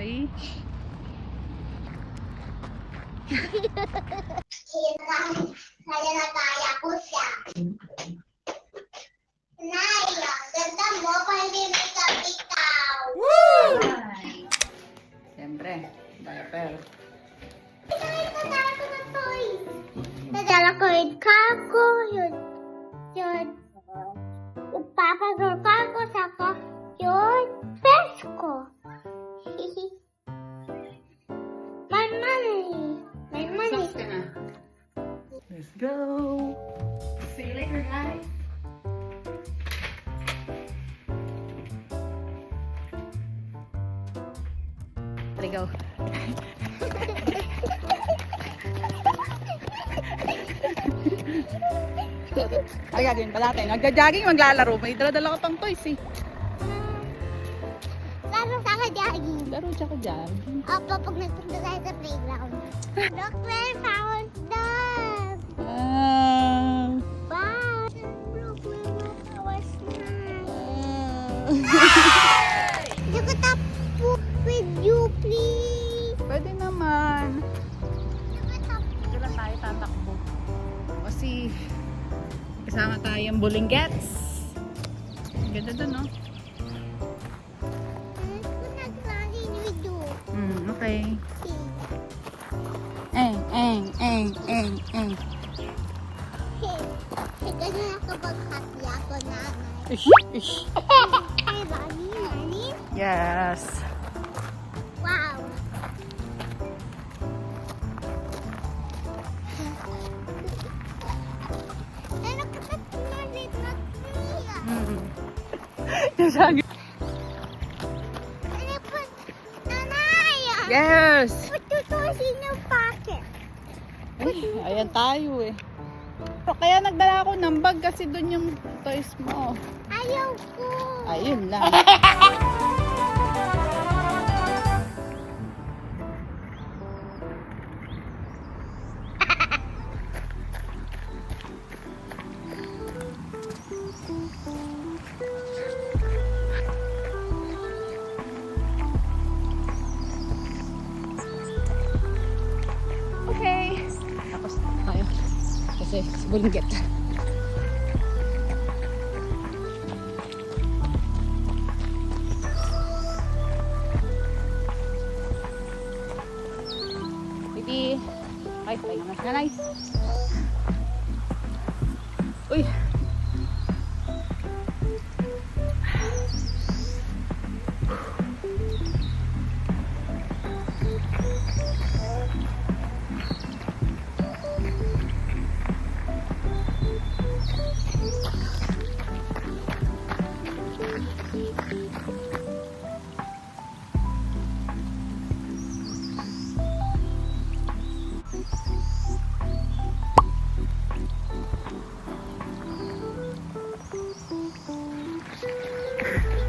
Okay. Kaya ko siya. Nay, ganda mo pa hindi makeup ikaw. Siyempre, diaper. Nadala ko na toys. Nadala ko yung kako, yun. Yung papagol kako, saka yun. Pesko. My money. My money. Socks ka na. Let's go. See you later, guys. There we go. Ay, gagawin pala tayo. Nagja-jogging, maglalaro. May dala-dala ka pang toys eh. Laro sa jogging. Laro siya ka jogging. Opo, pag nagpunta tayo sa playground. Look, we found dog. Bye. Look, we was nice. Look at that book with you, please. Pwede naman. Look at that Dito lang tayo tatakbo. Kasi kasama tayong bulinggets. Ganda dun, no? Okay. Ganyan ako maghati ako, nanay. Ish, ish. Hey, Mommy, Mommy. Yes. Wow. And look at that Mommy, not me. Jogging. And I put, nanay. Yes. Put your toys in your pocket. Ay, ayan tayo eh. So, kaya nagdala ako ng bag kasi dun yung toys mo. Ayaw ko. Ayun lang. Okay. Tapos tayo. Kasi sa bulinggit. Baby. Ay, pahinga na si nanay. Uy.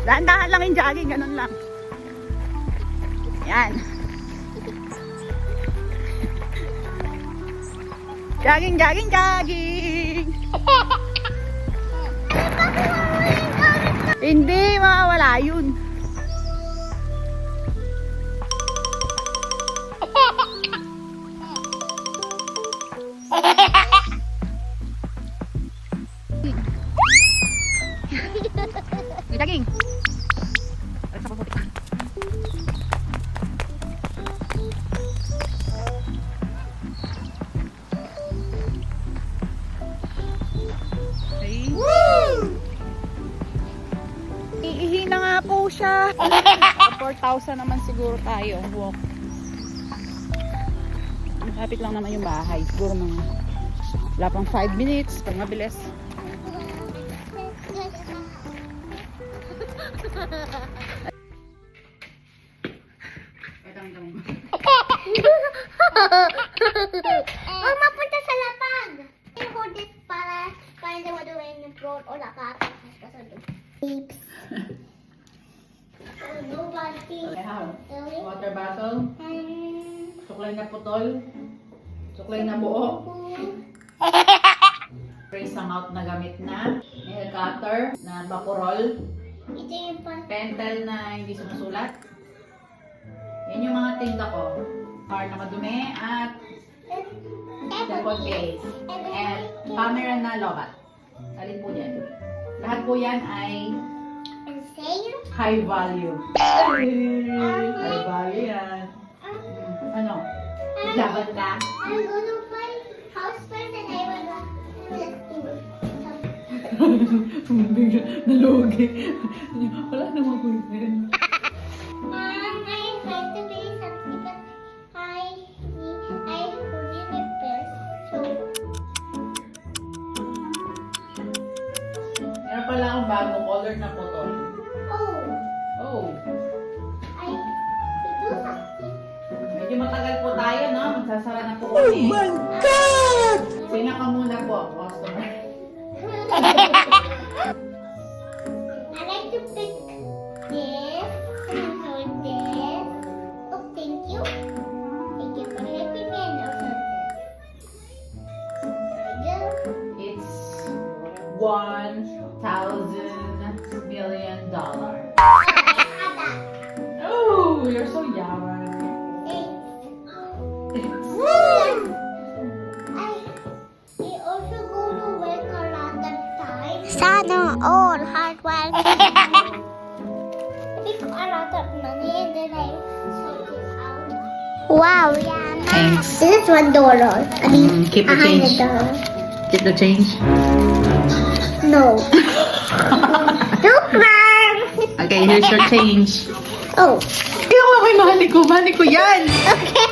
Dahan-dahan lang yung jogging, ganun lang. Yan. Jogging, jogging, jogging! Hindi, mawawala yun. Jogging! Alas ako puti. Okay. Woo! Iihina nga po siya. 4,000 naman siguro tayo walk. Malapit lang naman yung bahay. Siguro mga wala pang 5 minutes pag mabilis. Huwag mapunta sa lapag. Hold it para hindi mo doon yung floor o lakapas ka sa doon. Beeps. Oh, nobody. I have Really? water bottle, suklay na putol, suklay na buo, trace out na gamit na, nail cutter na vaporol, Ito yung pa. pentel na hindi sumusulat, Yan yung mga tinda ko. Card na madumi at cellphone case. And camera na lobat. Alin po yan? Lahat po yan ay high value. High value yan. Ano? Laban ka? I'm gonna play house first and I will Nalugi. Wala namang boyfriend. I'm trying to play something, but I forget my purse. So, Meron pala akong bagong color na photo. oh, Oh, I do something. medyo matagal po tayo, no? Magsasara na po kami. Oh my God! Sina ka muna po, customer. I like to pick this and hold this. Oh, thank you. Thank you for helping me and also this. There we go. It's $1,000 million. Okay, I got that. Oh, you're so young. I also go to work a lot of times. Sana all hard work. I make a lot of money and then I sort it out. Wow, yeah. Thanks. This is $1. I mean, Keep the change. $100. Get the change. No. Don't cry. Okay, here's your change. Oh. Ikaw kay mahali ko yan. Okay.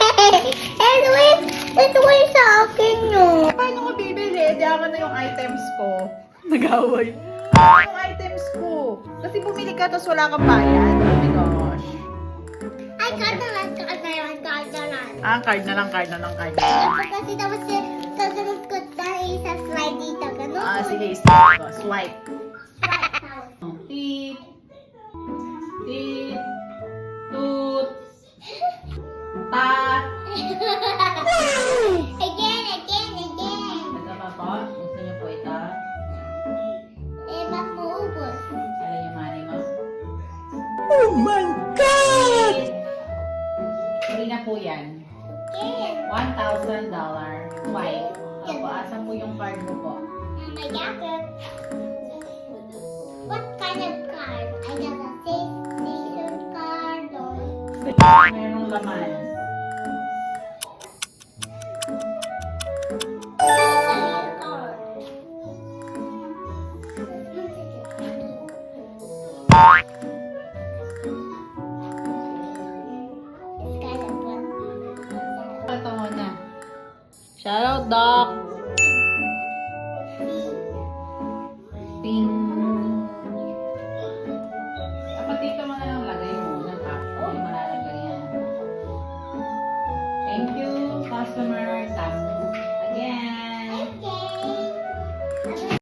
Ito ay sa akin no. Paano ko bibili? Diyaman na yung items ko. Nag-away. Yung items ko. Kasi bumili ka tapos wala kang bayad. Oh my gosh. Ay, card na lang. Ah, card na lang. Kasi tapos sasagot ko tayo sa slide dito. Ganun. Ah, sige, start ko. Swipe. Right now. Teeth. Teeth. Tooth. Tat. Again. Ito pa po. Gusto niyo po ito? Eh, bak maubos. Alam yung money mo? Oh my God! Free na po yan. Again. $1,000. Swipe. Opo, asan po yung card mo po? My jacket. What kind of card? I got a station card or... Merong laman. Ito muna. Shout out, Doc. Ting. Dapat dito mo na lang lagay mo ng cup. Hindi mo lalagay yan. Thank you, customer. Tap again.